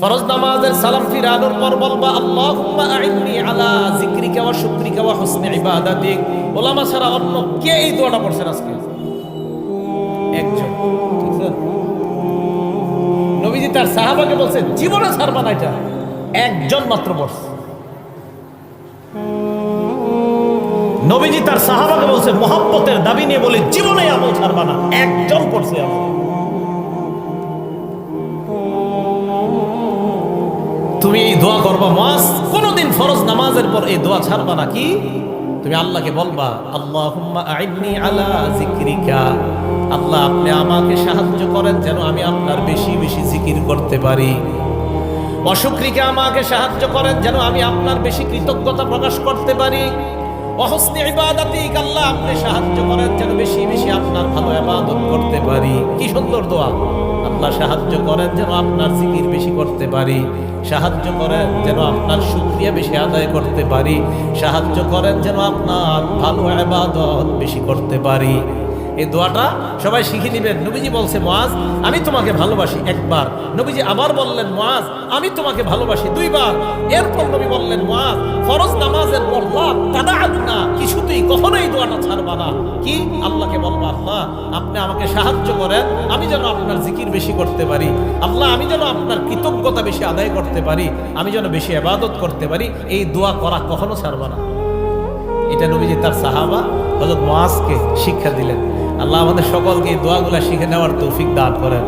ফরজ নামাজের সালাম ফিরানোর পর বলবা আল্লাহুম্মা আইন্নি আলা যিকরিকা ওয়া শুকরিকা ওয়া হুসনি ইবাদাতিক। ওলামা ছাড়া অন্য কে এই দোয়াটা পড়ছেন আজকে? একজন। ঠিক আছে, নবীজি তার সাহাবাকে বলছেন জীবনে ছাড়বা না, এটা একজন মাত্র পড়ছে। নবীজি তার সাহাবাকে বলছে মহব্বতের দাবি নিয়ে বলে জীবনে আমল ছাড়বা না, একজন পড়ছে আমল। তুমি এই দোয়া করবা মুআজ, কোনদিন ফরজ নামাজের পর এই দোয়া ছাড়বা না। কি তুমি আল্লাহকে বলবা আল্লাহুম্মা আইন্নি আলা যিকরিকা, আল্লাহ আপনি আমাকে সাহায্য করেন যেন আমি আপনার বেশি বেশি জিকির করতে পারি। ওয়া শুকরিকা, আমাকে সাহায্য করেন যেন আমি আপনার বেশি কৃতজ্ঞতা প্রকাশ করতে পারি। ওয়া হুসনি ইবাদাতিক, আল্লাহ আপনি সাহায্য করেন যেন বেশি বেশি আপনার ভালো ইবাদত করতে পারি। কি সুন্দর দোয়া! আল্লাহ সাহায্য করেন যেন আপনার জিকির বেশি করতে পারি, সাহায্য করেন যেন আপনার শুকরিয়া বেশি আদায় করতে পারি, সাহায্য করেন যেন আপনার ভালো ইবাদত বেশি করতে পারি। এই দোয়াটা সবাই শিখে নেবেন। নবীজি বলছে মুআজ আমি তোমাকে ভালোবাসি একবার, নবীজি আবার বললেন মুআজ আমি তোমাকে ভালোবাসি দুইবার। এরপর নবী বললেন মুআজ ফরজ নামাজের পর লা তাদাআনা, কিছুতেই কখনোই এই দোয়াটা ছাড়বা না। কি আল্লাহকে বলবা আল্লাহ আপনি আমাকে সাহায্য করেন আমি যেন আপনার জিকির বেশি করতে পারি, আল্লাহ আমি যেন আপনার কৃতজ্ঞতা বেশি আদায় করতে পারি, আমি যেন বেশি ইবাদত করতে পারি। এই দোয়া করা কখনো ছাড়বা না। এটা নবীজি তার সাহাবা হযরত মুআজকে শিক্ষা দিলেন। আল্লাহ আমাদের সকলকে এই দোয়াগুলা শিখে নেওয়ার তৌফিক দান করেন।